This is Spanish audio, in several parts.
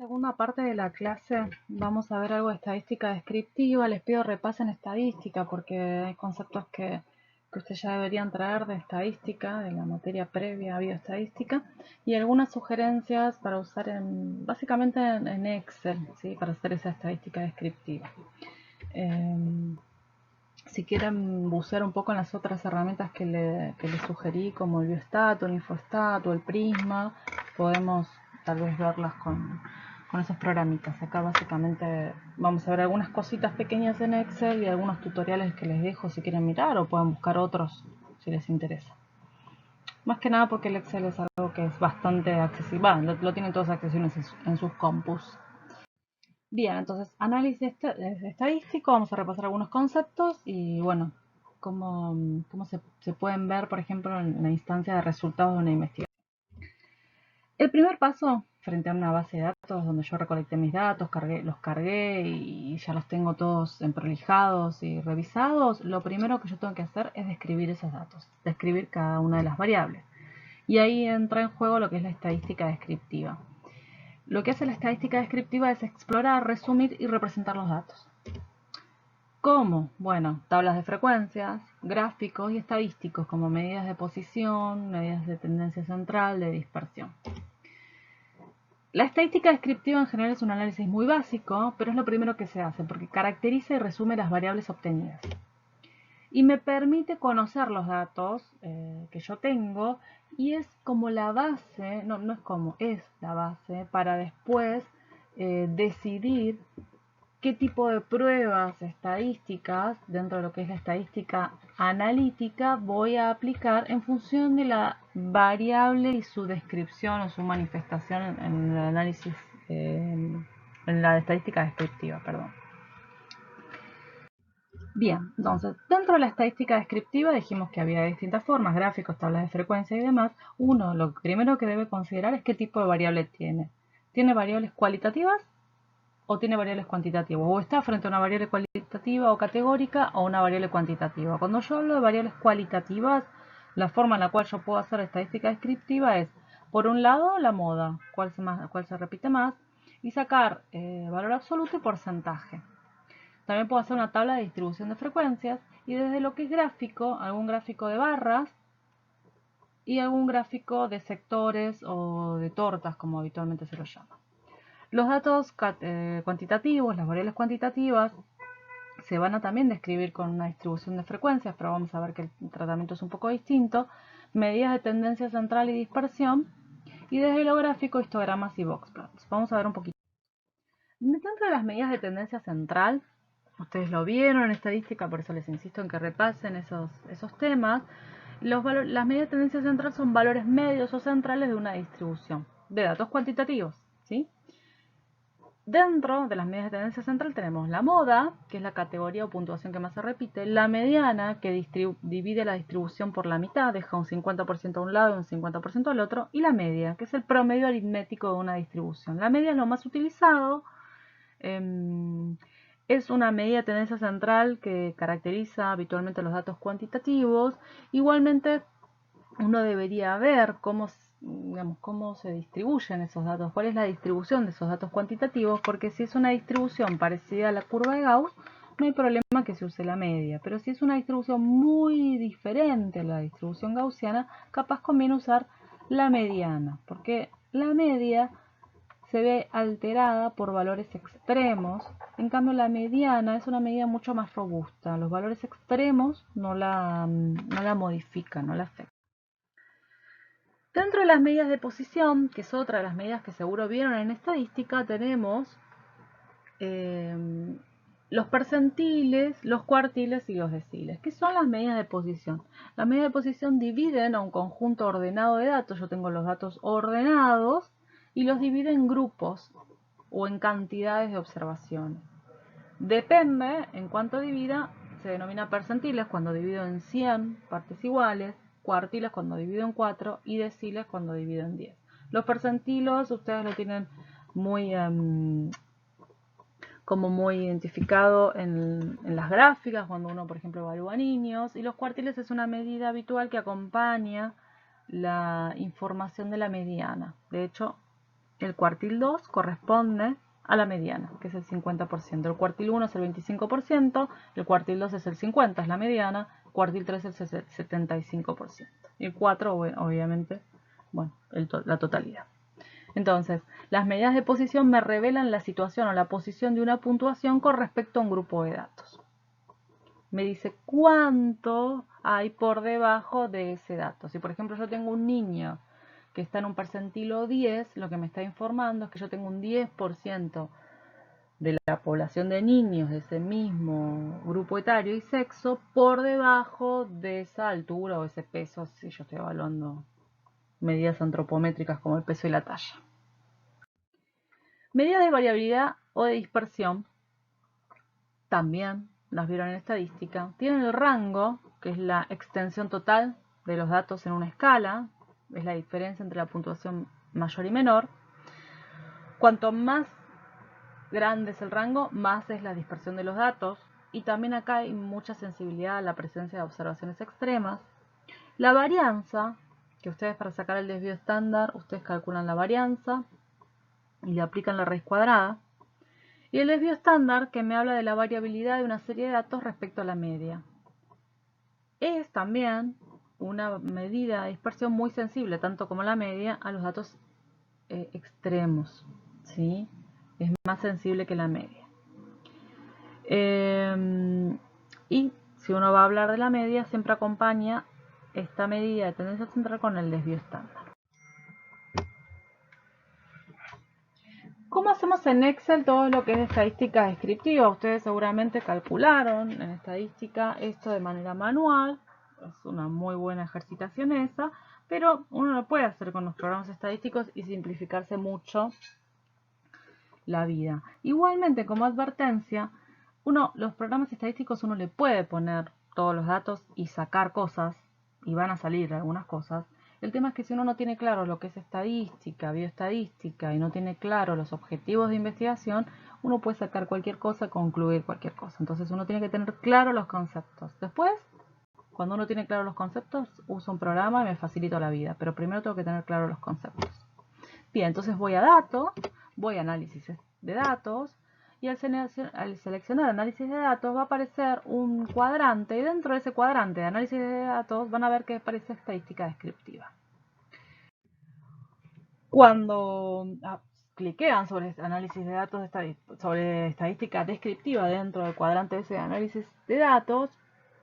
segunda parte de la clase vamos a ver algo de estadística descriptiva. Les pido repasen estadística porque hay conceptos que ustedes ya deberían traer de estadística, de la materia previa a bioestadística, y algunas sugerencias para usar básicamente en Excel, ¿sí? Para hacer esa estadística descriptiva. Si quieren bucear un poco en las otras herramientas que les sugerí, como el Biostat, el Infostat o el Prisma, podemos tal vez verlas con esos programitas. Acá básicamente vamos a ver algunas cositas pequeñas en Excel y algunos tutoriales que les dejo si quieren mirar, o pueden buscar otros si les interesa. Más que nada porque el Excel es algo que es bastante accesible, lo tienen todos accesibles en sus compus. Bien, entonces análisis estadístico, vamos a repasar algunos conceptos y bueno, cómo se pueden ver, por ejemplo, en la instancia de resultados de una investigación. El primer paso, frente a una base de datos donde yo recolecté mis datos, los cargué y ya los tengo todos emprolijados y revisados, lo primero que yo tengo que hacer es describir esos datos, describir cada una de las variables. Y ahí entra en juego lo que es la estadística descriptiva. Lo que hace la estadística descriptiva es explorar, resumir y representar los datos. ¿Cómo? Bueno, tablas de frecuencias, gráficos y estadísticos como medidas de posición, medidas de tendencia central, de dispersión. La estadística descriptiva en general es un análisis muy básico, pero es lo primero que se hace porque caracteriza y resume las variables obtenidas. Y me permite conocer los datos que yo tengo y es como la base, no es como, es la base para después decidir qué tipo de pruebas estadísticas dentro de lo que es la estadística analítica voy a aplicar en función de la variable y su descripción o su manifestación en el análisis, en la estadística descriptiva, perdón. Bien, entonces, dentro de la estadística descriptiva dijimos que había distintas formas, gráficos, tablas de frecuencia y demás. Uno, lo primero que debe considerar es qué tipo de variable tiene. ¿Tiene variables cualitativas o tiene variables cuantitativas? O está frente a una variable cualitativa o categórica o una variable cuantitativa. Cuando yo hablo de variables cualitativas, la forma en la cual yo puedo hacer estadística descriptiva es, por un lado, la moda, cuál se repite más, y sacar valor absoluto y porcentaje. También puedo hacer una tabla de distribución de frecuencias y desde lo que es gráfico, algún gráfico de barras y algún gráfico de sectores o de tortas, como habitualmente se lo llama. Los datos cuantitativos, las variables cuantitativas, se van a también describir con una distribución de frecuencias, pero vamos a ver que el tratamiento es un poco distinto. Medidas de tendencia central y dispersión. Y desde lo gráfico, histogramas y boxplots. Vamos a ver un poquito. Dentro de las medidas de tendencia central, ustedes lo vieron en estadística, por eso les insisto en que repasen esos temas. Las medidas de tendencia central son valores medios o centrales de una distribución de datos cuantitativos, ¿sí? Dentro de las medidas de tendencia central tenemos la moda, que es la categoría o puntuación que más se repite, la mediana, que divide la distribución por la mitad, deja un 50% a un lado y un 50% al otro, y la media, que es el promedio aritmético de una distribución. La media es lo más utilizado, es una medida de tendencia central que caracteriza habitualmente los datos cuantitativos. Igualmente, uno debería ver cómo se distribuyen esos datos, cuál es la distribución de esos datos cuantitativos, porque si es una distribución parecida a la curva de Gauss, no hay problema que se use la media, pero si es una distribución muy diferente a la distribución gaussiana, capaz conviene usar la mediana, porque la media se ve alterada por valores extremos, en cambio la mediana es una medida mucho más robusta, los valores extremos no la modifican, no la afectan. Dentro de las medidas de posición, que es otra de las medidas que seguro vieron en estadística, tenemos los percentiles, los cuartiles y los deciles. ¿Qué son las medidas de posición? Las medidas de posición dividen a un conjunto ordenado de datos. Yo tengo los datos ordenados y los divide en grupos o en cantidades de observaciones. Depende en cuánto divida, se denomina percentiles cuando divido en 100 partes iguales, cuartiles cuando divido en 4 y deciles cuando divido en 10. Los percentilos ustedes lo tienen muy como muy identificado en las gráficas cuando uno, por ejemplo, evalúa niños, y los cuartiles es una medida habitual que acompaña la información de la mediana. De hecho, el cuartil 2 corresponde a la mediana, que es el 50%. El cuartil 1 es el 25%, el cuartil 2 es el 50%, es la mediana, el cuartil 3 es el 75%. Y el 4, obviamente, bueno, la totalidad. Entonces, las medidas de posición me revelan la situación o la posición de una puntuación con respecto a un grupo de datos. Me dice cuánto hay por debajo de ese dato. Si por ejemplo yo tengo un niño que está en un percentilo 10, lo que me está informando es que yo tengo un 10% de la población de niños de ese mismo grupo etario y sexo por debajo de esa altura o ese peso, si yo estoy evaluando medidas antropométricas como el peso y la talla. Medidas de variabilidad o de dispersión, también las vieron en estadística, tienen el rango, que es la extensión total de los datos en una escala, es la diferencia entre la puntuación mayor y menor. Cuanto más grande es el rango, más es la dispersión de los datos, y también acá hay mucha sensibilidad a la presencia de observaciones extremas. La varianza, que ustedes para sacar el desvío estándar, ustedes calculan la varianza y le aplican la raíz cuadrada. Y el desvío estándar, que me habla de la variabilidad de una serie de datos respecto a la media. Es también una medida de dispersión muy sensible, tanto como la media, a los datos extremos, ¿sí? Es más sensible que la media. Y si uno va a hablar de la media, siempre acompaña esta medida de tendencia central con el desvío estándar. ¿Cómo hacemos en Excel todo lo que es estadística descriptiva? Ustedes seguramente calcularon en estadística esto de manera manual. Es una muy buena ejercitación esa, pero uno lo puede hacer con los programas estadísticos y simplificarse mucho la vida. Igualmente, como advertencia, los programas estadísticos uno le puede poner todos los datos y sacar cosas, y van a salir algunas cosas. El tema es que si uno no tiene claro lo que es estadística, bioestadística, y no tiene claro los objetivos de investigación, uno puede sacar cualquier cosa, concluir cualquier cosa. Entonces uno tiene que tener claro los conceptos. Después, cuando uno tiene claro los conceptos, uso un programa y me facilito la vida. Pero primero tengo que tener claro los conceptos. Bien, entonces voy a datos, voy a análisis de datos, y al seleccionar análisis de datos va a aparecer un cuadrante, y dentro de ese cuadrante de análisis de datos van a ver que aparece estadística descriptiva. Cuando cliquean sobre análisis de datos, sobre estadística descriptiva dentro del cuadrante ese de análisis de datos,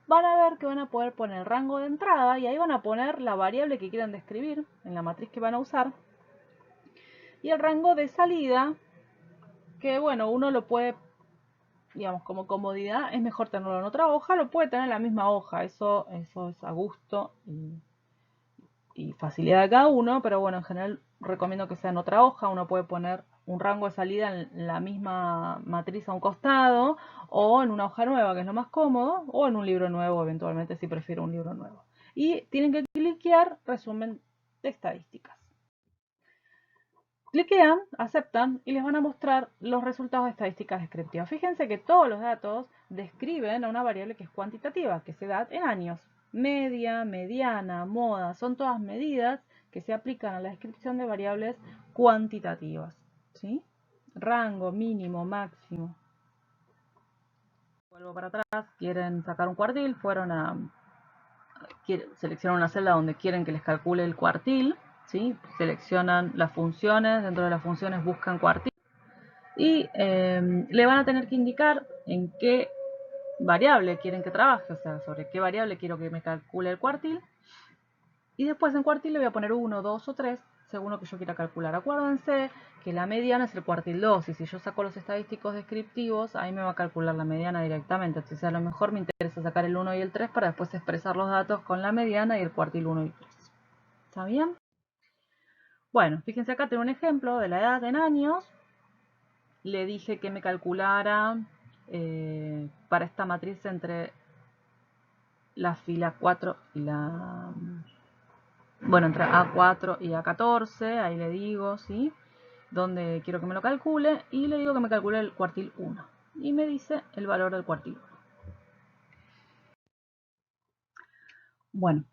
van a ver que van a poder poner el rango de entrada y ahí van a poner la variable que quieran describir en la matriz que van a usar. Y el rango de salida, que bueno, uno lo puede, digamos, como comodidad, es mejor tenerlo en otra hoja, lo puede tener en la misma hoja, eso es a gusto y facilidad de cada uno, pero bueno, en general recomiendo que sea en otra hoja. Uno puede poner un rango de salida en la misma matriz a un costado, o en una hoja nueva, que es lo más cómodo, o en un libro nuevo, eventualmente, si prefiero un libro nuevo. Y tienen que cliquear resumen de estadísticas. Cliquean, aceptan y les van a mostrar los resultados de estadísticas descriptivas. Fíjense que todos los datos describen a una variable que es cuantitativa, que se da en años. Media, mediana, moda, son todas medidas que se aplican a la descripción de variables cuantitativas, ¿sí? Rango, mínimo, máximo. Vuelvo para atrás, quieren sacar un cuartil, seleccionan una celda donde quieren que les calcule el cuartil, ¿sí? Seleccionan las funciones, dentro de las funciones buscan cuartil y le van a tener que indicar en qué variable quieren que trabaje, o sea, sobre qué variable quiero que me calcule el cuartil, y después en cuartil le voy a poner 1, 2 o 3 según lo que yo quiera calcular. Acuérdense que la mediana es el cuartil 2, y si yo saco los estadísticos descriptivos, ahí me va a calcular la mediana directamente. Entonces a lo mejor me interesa sacar el 1 y el 3 para después expresar los datos con la mediana y el cuartil 1 y 3. ¿Está bien? Bueno, fíjense acá tengo un ejemplo de la edad en años. Le dije que me calculara para esta matriz entre la fila 4 y la... Bueno, entre A4 y A14, ahí le digo, ¿sí? Donde quiero que me lo calcule, y le digo que me calcule el cuartil 1. Y me dice el valor del cuartil 1. Bueno,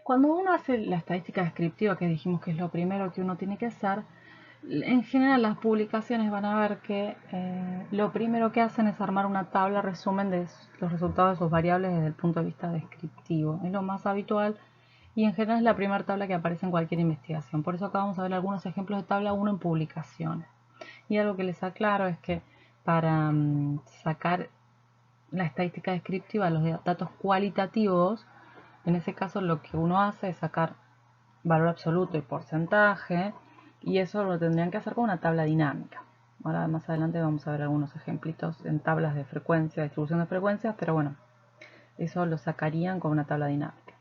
cuando uno hace la estadística descriptiva, que dijimos que es lo primero que uno tiene que hacer, En general las publicaciones van a ver que lo primero que hacen es armar una tabla resumen de los resultados de sus variables desde el punto de vista descriptivo. Es lo más habitual y en general es la primera tabla que aparece en cualquier investigación. Por eso acá vamos a ver algunos ejemplos de tabla 1 en publicaciones. Y algo que les aclaro es que para sacar la estadística descriptiva, los datos cualitativos, en ese caso lo que uno hace es sacar valor absoluto y porcentaje, y eso lo tendrían que hacer con una tabla dinámica. Ahora más adelante vamos a ver algunos ejemplitos en tablas de frecuencia, distribución de frecuencias, pero bueno, eso lo sacarían con una tabla dinámica.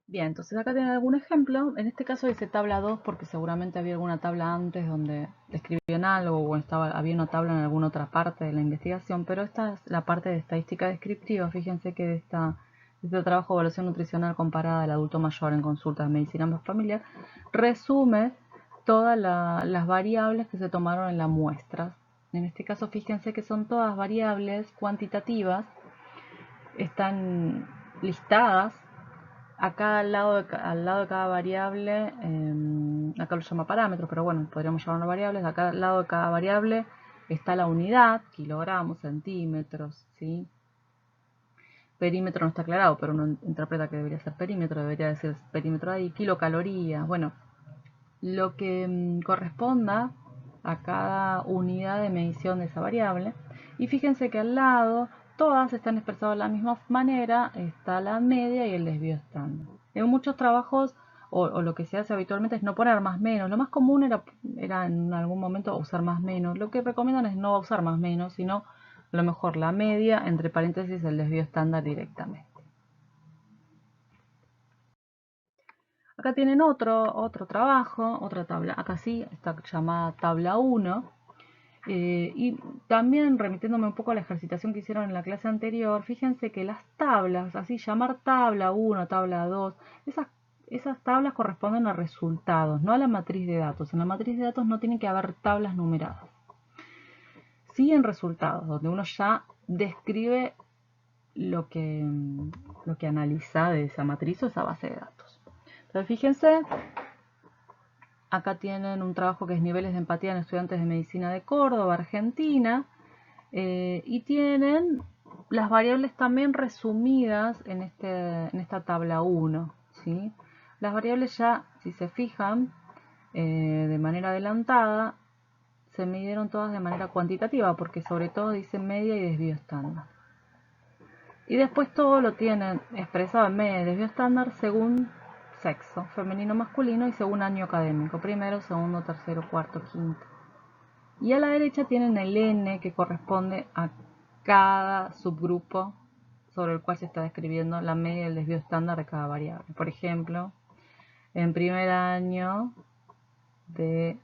Bien, entonces acá tienen algún ejemplo. En este caso dice tabla 2 porque seguramente había alguna tabla antes donde describían algo o había una tabla en alguna otra parte de la investigación, pero esta es la parte de estadística descriptiva. Fíjense que de este trabajo de evaluación nutricional comparada del adulto mayor en consulta de medicina familiar resume todas las variables que se tomaron en la muestra. En este caso fíjense que son todas variables cuantitativas, están listadas acá al lado de cada variable, acá lo llama parámetros, pero bueno, podríamos llamarlo variables. Acá al lado de cada variable está la unidad, kilogramos, centímetros, ¿sí? Perímetro no está aclarado, pero uno interpreta que debería ser perímetro, debería decir perímetro ahí, kilocalorías, bueno, lo que corresponda a cada unidad de medición de esa variable. Y fíjense que al lado todas están expresadas de la misma manera, está la media y el desvío estándar. En muchos trabajos o lo que se hace habitualmente es no poner más menos. Lo más común era en algún momento usar más menos. Lo que recomiendan es no usar más menos, sino a lo mejor la media entre paréntesis el desvío estándar directamente. Acá tienen otro trabajo, otra tabla, acá sí, está llamada tabla 1. Y también remitiéndome un poco a la ejercitación que hicieron en la clase anterior, fíjense que las tablas, así llamar tabla 1, tabla 2, esas tablas corresponden a resultados, no a la matriz de datos. En la matriz de datos no tiene que haber tablas numeradas. Sí en resultados, donde uno ya describe lo que analiza de esa matriz o esa base de datos. Entonces fíjense, acá tienen un trabajo que es niveles de empatía en estudiantes de medicina de Córdoba, Argentina, y tienen las variables también resumidas en esta tabla 1, ¿sí? Las variables ya, si se fijan, de manera adelantada, se midieron todas de manera cuantitativa, porque sobre todo dice media y desvío estándar. Y después todo lo tienen expresado en media y desvío estándar según sexo, femenino, masculino y según año académico, primero, segundo, tercero, cuarto, quinto. Y a la derecha tienen el N que corresponde a cada subgrupo sobre el cual se está describiendo la media y el desvío estándar de cada variable. Por ejemplo, en primer año de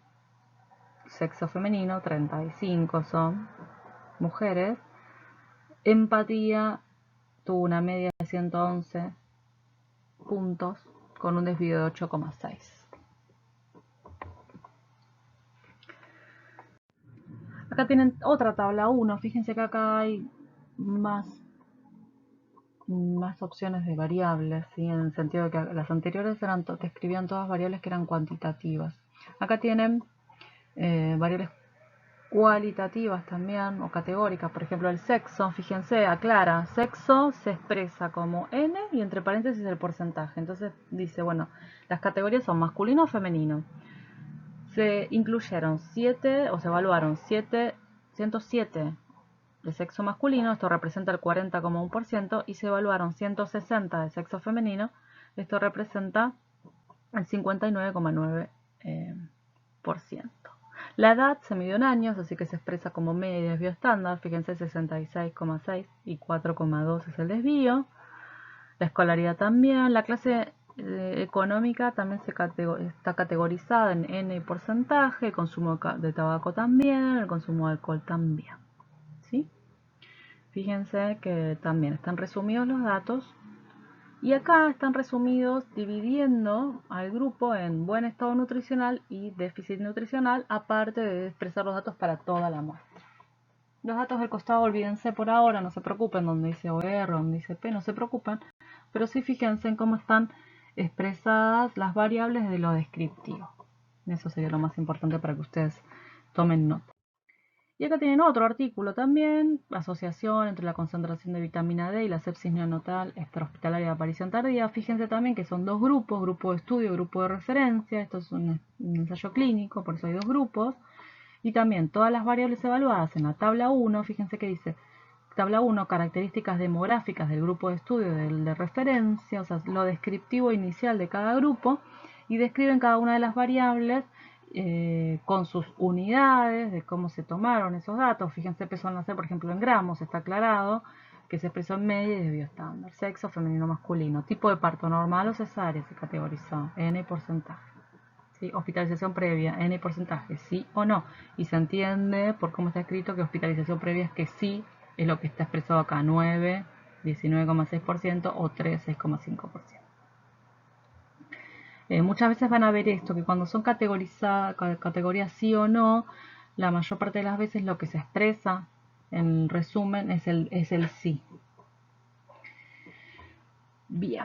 sexo femenino, 35 son mujeres, empatía tuvo una media de 111 puntos con un desvío de 8,6. Acá tienen otra tabla 1, fíjense que acá hay más opciones de variables, ¿sí? En el sentido de que las anteriores describían todas variables que eran cuantitativas. Acá tienen variables cualitativas también, o categóricas. Por ejemplo, el sexo, fíjense, aclara, sexo se expresa como N y entre paréntesis el porcentaje. Entonces dice, bueno, las categorías son masculino o femenino. Se incluyeron 7, o se evaluaron 107 de sexo masculino, esto representa el 40,1%, y se evaluaron 160 de sexo femenino, esto representa el 59,9%. La edad se midió en años, así que se expresa como media y desvío estándar, fíjense 66,6 y 4,2 es el desvío. La escolaridad también, la clase económica también está categorizada en N y porcentaje, el consumo de tabaco también, el consumo de alcohol también, ¿sí? Fíjense que también están resumidos los datos y acá están resumidos dividiendo al grupo en buen estado nutricional y déficit nutricional, aparte de expresar los datos para toda la muestra. Los datos del costado olvídense por ahora, no se preocupen, donde dice OR, donde dice P, no se preocupen, pero sí fíjense en cómo están expresadas las variables de lo descriptivo. Eso sería lo más importante para que ustedes tomen nota. Y acá tienen otro artículo también, asociación entre la concentración de vitamina D y la sepsis neonatal extrahospitalaria de aparición tardía. Fíjense también que son dos grupos, grupo de estudio y grupo de referencia. Esto es un ensayo clínico, por eso hay dos grupos. Y también todas las variables evaluadas en la tabla 1, fíjense que dice tabla 1, características demográficas del grupo de estudio del de referencia, o sea, lo descriptivo inicial de cada grupo, y describen cada una de las variables con sus unidades, de cómo se tomaron esos datos. Fíjense, peso al nacer, por ejemplo, en gramos, está aclarado que se expresó en media y de bioestándar. Sexo, femenino, masculino. Tipo de parto, normal o cesárea, se categorizó. N porcentaje. ¿Sí? Hospitalización previa, N porcentaje, sí o no. Y se entiende por cómo está escrito que hospitalización previa es que sí, es lo que está expresado acá, 9, 19,6% o 3, 6,5%. Muchas veces van a ver esto, que cuando son categorías sí o no, la mayor parte de las veces lo que se expresa en resumen es el sí. Bien.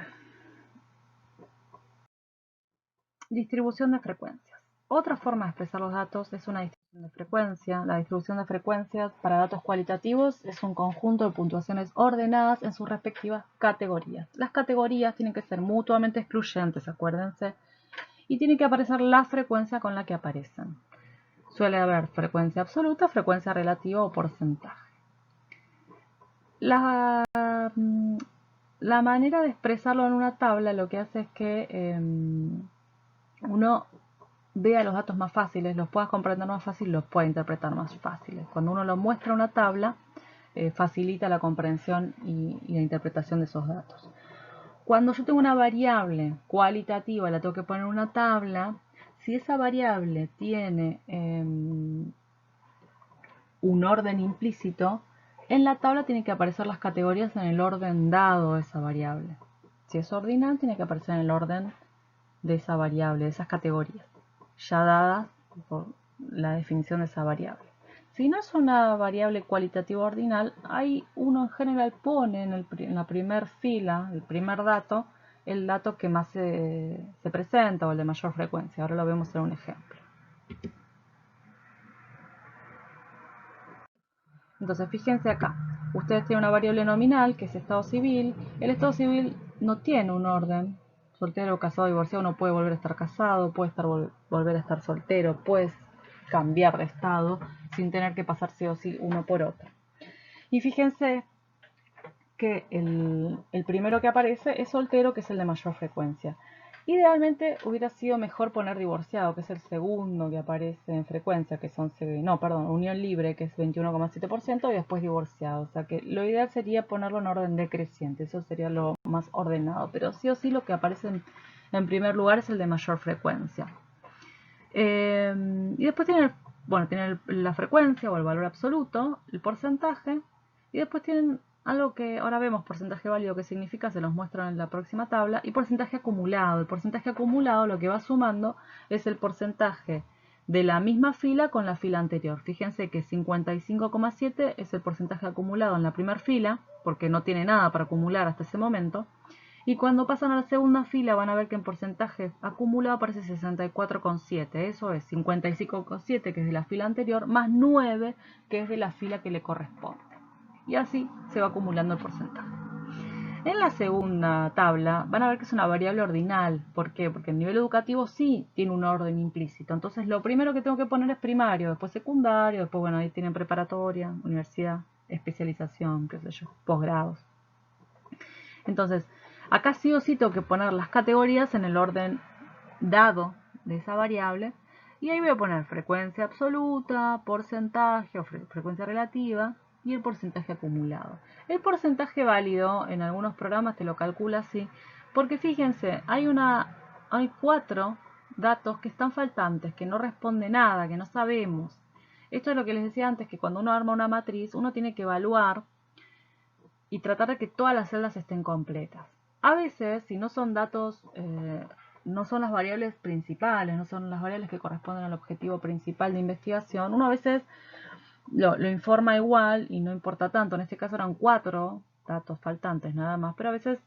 Distribución de frecuencias. Otra forma de expresar los datos es una distribución de frecuencia. La distribución de frecuencias para datos cualitativos es un conjunto de puntuaciones ordenadas en sus respectivas categorías. Las categorías tienen que ser mutuamente excluyentes, acuérdense, y tiene que aparecer la frecuencia con la que aparecen. Suele haber frecuencia absoluta, frecuencia relativa o porcentaje. La manera de expresarlo en una tabla lo que hace es que uno vea los datos más fáciles, los pueda comprender más fácil, los pueda interpretar más fáciles. Cuando uno lo muestra en una tabla, facilita la comprensión y la interpretación de esos datos. Cuando yo tengo una variable cualitativa, la tengo que poner en una tabla, si esa variable tiene un orden implícito, en la tabla tienen que aparecer las categorías en el orden dado de esa variable. Si es ordinal, tiene que aparecer en el orden de esa variable, de esas categorías, ya dadas por la definición de esa variable. Si no es una variable cualitativa ordinal, ahí uno en general pone en la primera fila, el primer dato, el dato que más se presenta o el de mayor frecuencia. Ahora lo vemos en un ejemplo. Entonces, fíjense acá. Ustedes tienen una variable nominal, que es estado civil. El estado civil no tiene un orden. Soltero, casado, divorciado, uno puede volver a estar casado, puede volver a estar soltero, puede cambiar de estado sin tener que pasar sí o sí uno por otro. Y fíjense que el primero que aparece es soltero, que es el de mayor frecuencia. Idealmente hubiera sido mejor poner divorciado, que es el segundo que aparece en frecuencia, que son, unión libre, que es 21,7%, y después divorciado. O sea que lo ideal sería ponerlo en orden decreciente, eso sería lo más ordenado. Pero sí o sí lo que aparece en primer lugar es el de mayor frecuencia. Y después tiene la frecuencia o el valor absoluto, el porcentaje, y después tienen algo que ahora vemos, porcentaje válido, que significa, se los muestro en la próxima tabla, y porcentaje acumulado. El porcentaje acumulado lo que va sumando es el porcentaje de la misma fila con la fila anterior. Fíjense que 55,7 es el porcentaje acumulado en la primera fila, porque no tiene nada para acumular hasta ese momento. Y cuando pasan a la segunda fila van a ver que en porcentaje acumulado aparece 64,7. Eso es 55,7 que es de la fila anterior, más 9 que es de la fila que le corresponde. Y así se va acumulando el porcentaje. En la segunda tabla van a ver que es una variable ordinal. ¿Por qué? Porque el nivel educativo sí tiene un orden implícito. Entonces lo primero que tengo que poner es primario, después secundario, después bueno, ahí tienen preparatoria, universidad, especialización, qué sé yo, posgrados. Entonces, acá sí o sí tengo que poner las categorías en el orden dado de esa variable. Y ahí voy a poner frecuencia absoluta, porcentaje o frecuencia relativa y el porcentaje acumulado. El porcentaje válido en algunos programas te lo calcula así, porque fíjense, hay 4 datos que están faltantes, que no responde nada, que no sabemos. Esto es lo que les decía antes, que cuando uno arma una matriz, uno tiene que evaluar y tratar de que todas las celdas estén completas. A veces, si no son datos, no son las variables principales, no son las variables que corresponden al objetivo principal de investigación, uno a veces lo informa igual y no importa tanto. En este caso eran 4 datos faltantes nada más, pero a veces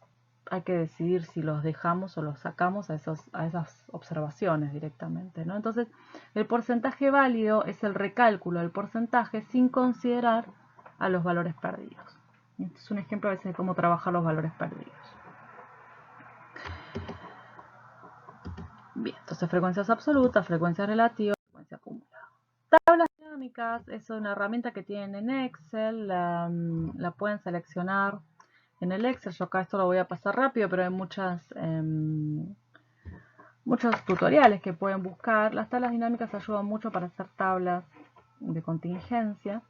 hay que decidir si los dejamos o los sacamos a esas observaciones directamente, ¿no? Entonces, el porcentaje válido es el recálculo del porcentaje sin considerar a los valores perdidos. Este es un ejemplo a veces de cómo trabajar los valores perdidos. Bien, entonces frecuencias absolutas, frecuencias relativas, frecuencia acumulada. Tablas dinámicas es una herramienta que tienen en Excel, la pueden seleccionar en el Excel. Yo acá esto lo voy a pasar rápido, pero hay muchos tutoriales que pueden buscar. Las tablas dinámicas ayudan mucho para hacer tablas de contingencia,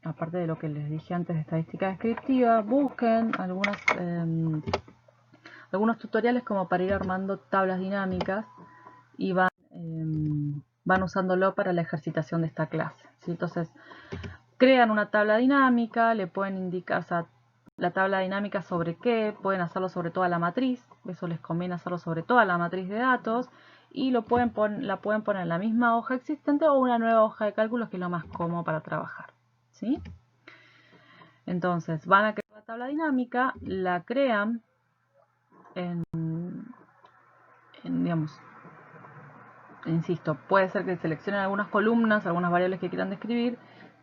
aparte de lo que les dije antes de estadística descriptiva. Busquen algunos tutoriales como para ir armando tablas dinámicas y van usándolo para la ejercitación de esta clase, ¿sí? Entonces, crean una tabla dinámica, le pueden indicar, o sea, la tabla dinámica sobre qué, pueden hacerlo sobre toda la matriz, eso les conviene hacerlo sobre toda la matriz de datos, y la pueden poner en la misma hoja existente o una nueva hoja de cálculos, que es lo más cómodo para trabajar, ¿sí? Entonces, van a crear la tabla dinámica, la crean digamos, insisto, puede ser que seleccionen algunas columnas, algunas variables que quieran describir.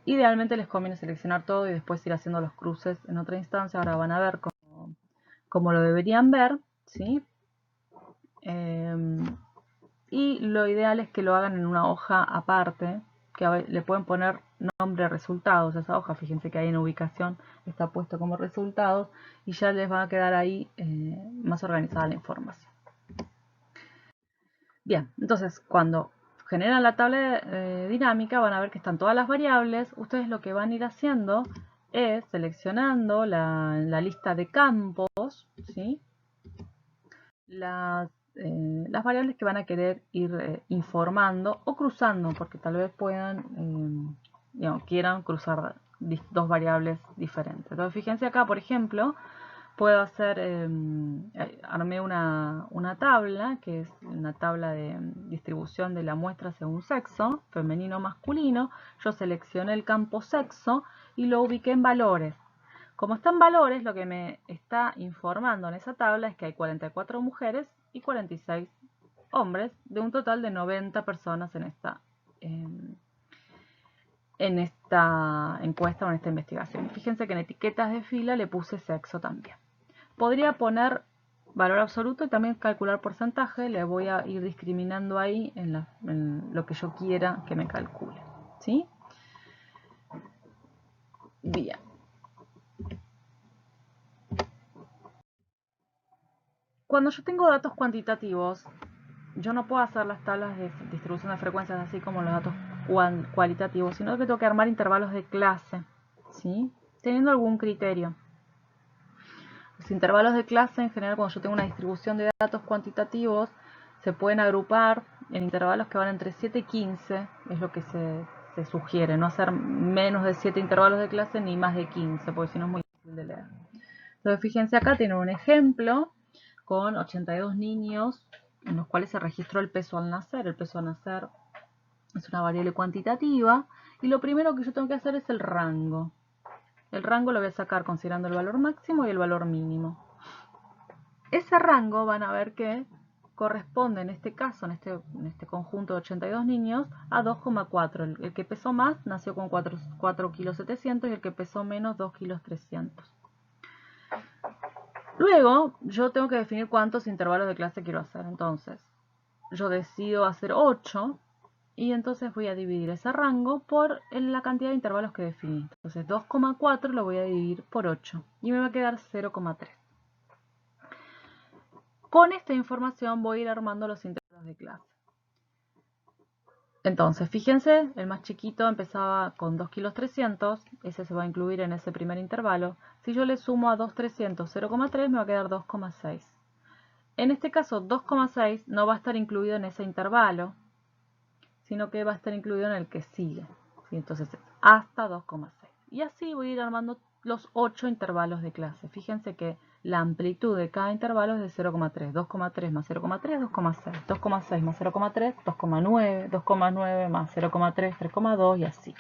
Idealmente les conviene seleccionar todo y después ir haciendo los cruces en otra instancia. Ahora van a ver cómo lo deberían ver, ¿sí? Y lo ideal es que lo hagan en una hoja aparte, que le pueden poner nombre resultados a esa hoja. Fíjense que ahí en ubicación está puesto como resultados y ya les va a quedar ahí más organizada la información. Bien, entonces cuando generan la tabla dinámica van a ver que están todas las variables. Ustedes lo que van a ir haciendo es seleccionando la lista de campos, ¿sí? Las variables que van a querer ir informando o cruzando, porque tal vez puedan, quieran cruzar dos variables diferentes. Entonces fíjense acá, por ejemplo, puedo hacer, armé una tabla, que es una tabla de distribución de la muestra según sexo, femenino o masculino. Yo seleccioné el campo sexo y lo ubiqué en valores. Como está en valores, lo que me está informando en esa tabla es que hay 44 mujeres y 46 hombres, de un total de 90 personas en esta encuesta o en esta investigación. Fíjense que en etiquetas de fila le puse sexo también. Podría poner valor absoluto y también calcular porcentaje. Le voy a ir discriminando ahí en lo que yo quiera que me calcule, ¿sí? Bien. Cuando yo tengo datos cuantitativos, yo no puedo hacer las tablas de distribución de frecuencias así como los datos cualitativos, sino que tengo que armar intervalos de clase, ¿sí? Teniendo algún criterio. Los intervalos de clase, en general, cuando yo tengo una distribución de datos cuantitativos, se pueden agrupar en intervalos que van entre 7 y 15, es lo que se sugiere, no hacer menos de 7 intervalos de clase ni más de 15, porque si no es muy difícil de leer. Entonces, fíjense acá, tienen un ejemplo con 82 niños en los cuales se registró el peso al nacer. El peso al nacer es una variable cuantitativa y lo primero que yo tengo que hacer es el rango. El rango lo voy a sacar considerando el valor máximo y el valor mínimo. Ese rango van a ver que corresponde en este caso, en este conjunto de 82 niños, a 2,4. El que pesó más nació con 4,7 kilos y el que pesó menos 2,3 kilos. Luego yo tengo que definir cuántos intervalos de clase quiero hacer. Entonces yo decido hacer 8 y entonces voy a dividir ese rango por la cantidad de intervalos que definí. Entonces 2,4 lo voy a dividir por 8 y me va a quedar 0,3. Con esta información voy a ir armando los intervalos de clase. Entonces, fíjense, el más chiquito empezaba con 2,3 kilos, ese se va a incluir en ese primer intervalo. Si yo le sumo a 2,300 0,3 me va a quedar 2,6. En este caso 2,6 no va a estar incluido en ese intervalo, sino que va a estar incluido en el que sigue. ¿Sí? Entonces hasta 2,6. Y así voy a ir armando los 8 intervalos de clase. Fíjense que la amplitud de cada intervalo es de 0,3. 2,3 más 0,3, 2,6. 2,6 más 0,3, 2,9. 2,9 más 0,3, 3,2 y así.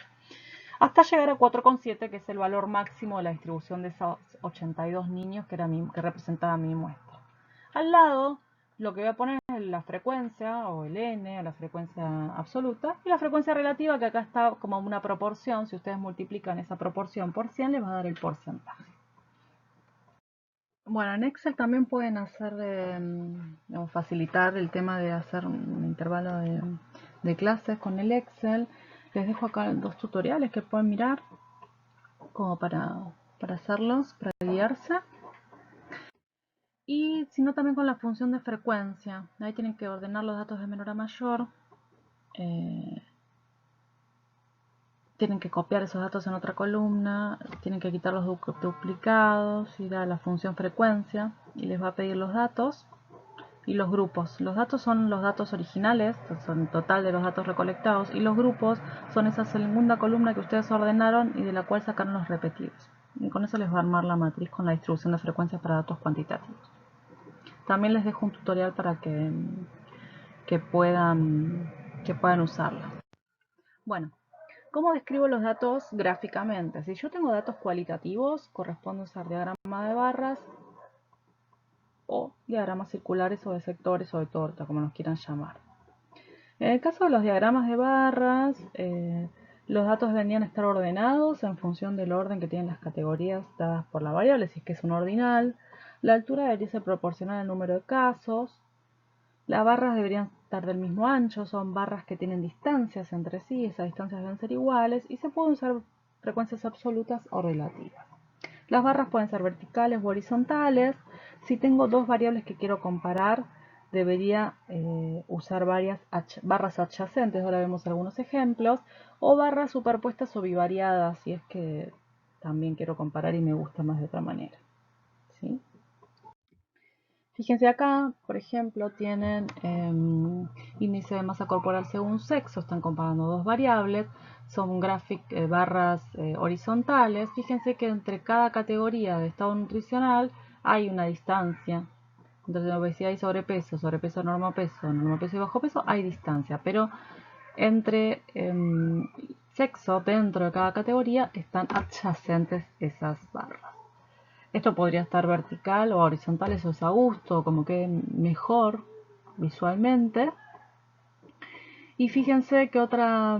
hasta llegar a 4,7, que es el valor máximo de la distribución de esos 82 niños que representaba mi muestra. Al lado, lo que voy a poner es la frecuencia, o el n, o la frecuencia absoluta, y la frecuencia relativa, que acá está como una proporción. Si ustedes multiplican esa proporción por 100, les va a dar el porcentaje. Bueno, en Excel también pueden hacer, o facilitar el tema de hacer un intervalo de clases con el Excel. Les dejo acá 2 tutoriales que pueden mirar como para hacerlos, para guiarse. Y sino también con la función de frecuencia. Ahí tienen que ordenar los datos de menor a mayor. Tienen que copiar esos datos en otra columna. Tienen que quitar los duplicados, ir a la función frecuencia y les va a pedir los datos y los grupos. Los datos son los datos originales, son el total de los datos recolectados, y los grupos son esa segunda columna que ustedes ordenaron y de la cual sacaron los repetidos. Y con eso les va a armar la matriz con la distribución de frecuencias para datos cuantitativos. También les dejo un tutorial para que puedan usarla. Bueno, ¿cómo describo los datos gráficamente? Si yo tengo datos cualitativos, corresponde usar diagrama de barras o diagramas circulares o de sectores o de torta, como los quieran llamar. En el caso de los diagramas de barras, los datos deberían estar ordenados en función del orden que tienen las categorías dadas por la variable, si es que es un ordinal. La altura debería ser proporcional al número de casos. Las barras deberían estar del mismo ancho, son barras que tienen distancias entre sí, esas distancias deben ser iguales, y se pueden usar frecuencias absolutas o relativas. Las barras pueden ser verticales o horizontales. Si tengo dos variables que quiero comparar, debería usar barras adyacentes, ahora vemos algunos ejemplos, o barras superpuestas o bivariadas, si es que también quiero comparar y me gusta más de otra manera. ¿Sí? Fíjense acá, por ejemplo, tienen índice de masa corporal según sexo, están comparando dos variables, son barras horizontales. Fíjense que entre cada categoría de estado nutricional hay una distancia. Entonces, obesidad y sobrepeso, normopeso y bajo peso, hay distancia, pero entre sexo dentro de cada categoría están adyacentes esas barras. Esto podría estar vertical o horizontal, eso es a gusto, como que mejor visualmente. Y fíjense que otra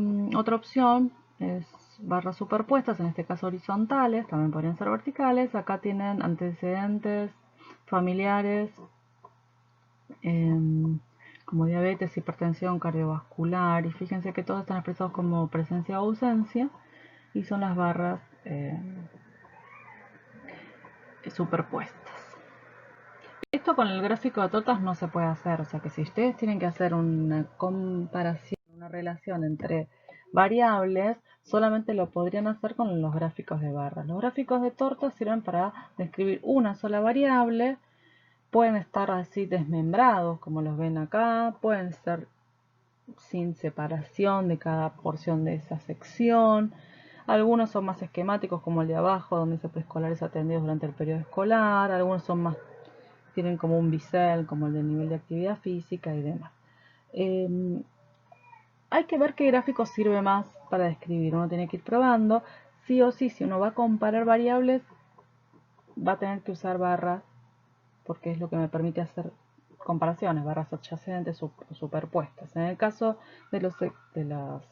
opción es barras superpuestas, en este caso horizontales, también podrían ser verticales. Acá tienen antecedentes familiares, como diabetes, hipertensión, cardiovascular. Y fíjense que todos están expresados como presencia o ausencia, y son las barras superpuestas. Esto con el gráfico de tortas no se puede hacer, o sea que si ustedes tienen que hacer una comparación, una relación entre variables, solamente lo podrían hacer con los gráficos de barras. Los gráficos de tortas sirven para describir una sola variable, pueden estar así desmembrados como los ven acá, pueden ser sin separación de cada porción de esa sección. Algunos son más esquemáticos como el de abajo, donde dice preescolares atendidos durante el periodo escolar, algunos son más, tienen como un bisel, como el del nivel de actividad física y demás. Hay que ver qué gráfico sirve más para describir, uno tiene que ir probando. Sí o sí, si uno va a comparar variables, va a tener que usar barras, porque es lo que me permite hacer comparaciones, barras adyacentes o superpuestas. En el caso de los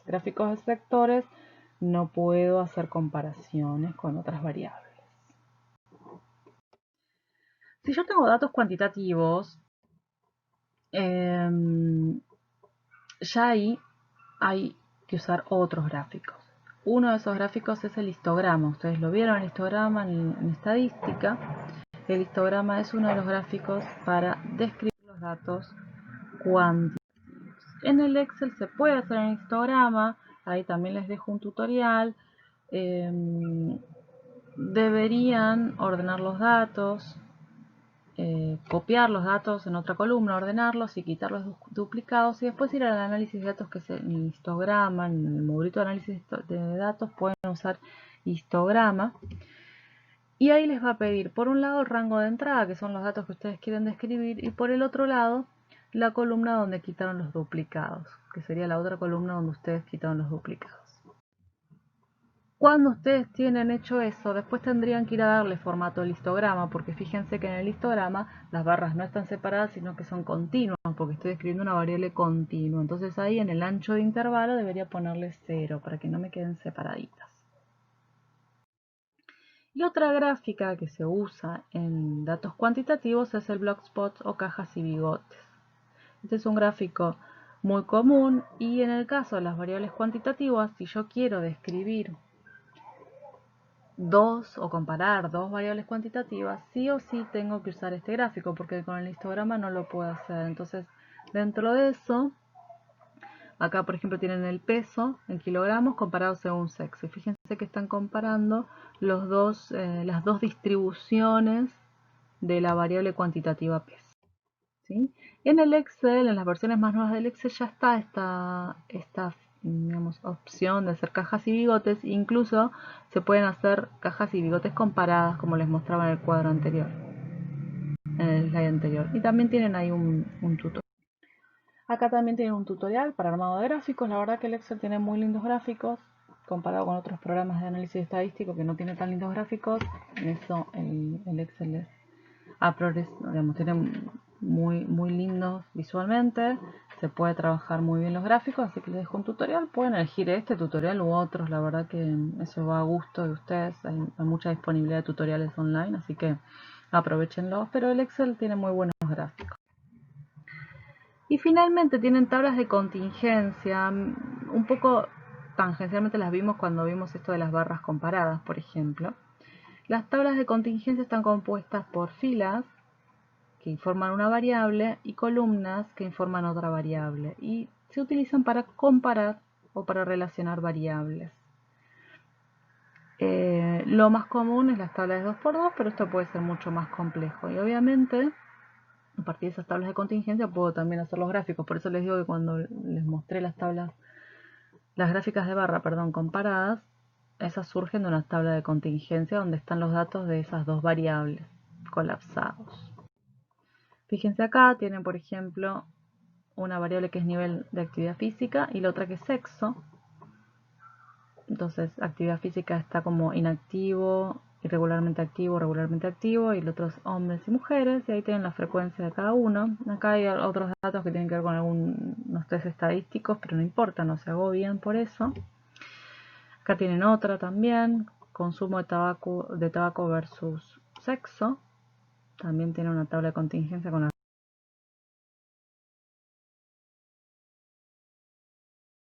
gráficos de sectores, no puedo hacer comparaciones con otras variables. Si yo tengo datos cuantitativos, ya ahí hay que usar otros gráficos. Uno de esos gráficos es el histograma. Ustedes lo vieron, el histograma en estadística. El histograma es uno de los gráficos para describir los datos cuantitativos. En el Excel se puede hacer un histograma, ahí también les dejo un tutorial. Deberían ordenar los datos, copiar los datos en otra columna, ordenarlos y quitar los duplicados, y después ir al análisis de datos, que es el histograma. En el modulito de análisis de datos pueden usar histograma. Y ahí les va a pedir, por un lado, el rango de entrada, que son los datos que ustedes quieren describir, y por el otro lado, la columna donde quitaron los duplicados, que sería la otra columna donde ustedes quitaron los duplicados. Cuando ustedes tienen hecho eso, después tendrían que ir a darle formato al histograma, porque fíjense que en el histograma las barras no están separadas, sino que son continuas, porque estoy escribiendo una variable continua. Entonces ahí en el ancho de intervalo debería ponerle 0, para que no me queden separaditas. Y otra gráfica que se usa en datos cuantitativos es el blockspot o cajas y bigotes. Este es un gráfico muy común y en el caso de las variables cuantitativas, si yo quiero describir o comparar dos variables cuantitativas, sí o sí tengo que usar este gráfico porque con el histograma no lo puedo hacer. Entonces, dentro de eso, acá por ejemplo tienen el peso en kilogramos comparado según sexo. Y fíjense que están comparando las dos distribuciones de la variable cuantitativa peso. ¿Sí? En el Excel, en las versiones más nuevas del Excel, ya está esta digamos, opción de hacer cajas y bigotes. Incluso se pueden hacer cajas y bigotes comparadas, como les mostraba en el cuadro anterior, en el slide anterior. Y también tienen ahí un tutorial. Acá también tienen un tutorial para armado de gráficos. La verdad que el Excel tiene muy lindos gráficos comparado con otros programas de análisis estadístico que no tienen tan lindos gráficos. En eso el Excel es digamos, tiene muy lindos visualmente, se puede trabajar muy bien los gráficos, así que les dejo un tutorial. Pueden elegir este tutorial u otros, la verdad que eso va a gusto de ustedes. Hay mucha disponibilidad de tutoriales online, así que aprovechenlos, pero el Excel tiene muy buenos gráficos. Y finalmente tienen tablas de contingencia, un poco tangencialmente las vimos cuando vimos esto de las barras comparadas, por ejemplo. Las tablas de contingencia están compuestas por filas que informan una variable y columnas que informan otra variable, y se utilizan para comparar o para relacionar variables. Lo más común es las tablas de 2×2, pero esto puede ser mucho más complejo, y obviamente a partir de esas tablas de contingencia puedo también hacer los gráficos. Por eso les digo que cuando les mostré las gráficas de barra, comparadas, esas surgen de una tabla de contingencia donde están los datos de esas dos variables colapsados. Fíjense acá, tienen por ejemplo una variable que es nivel de actividad física y la otra que es sexo. Entonces actividad física está como inactivo, irregularmente activo, regularmente activo, y el otro es hombres y mujeres, y ahí tienen la frecuencia de cada uno. Acá hay otros datos que tienen que ver con algunos test estadísticos, pero no importa, no se agobien por eso. Acá tienen otra también, consumo de tabaco versus sexo. También tiene una tabla de contingencia con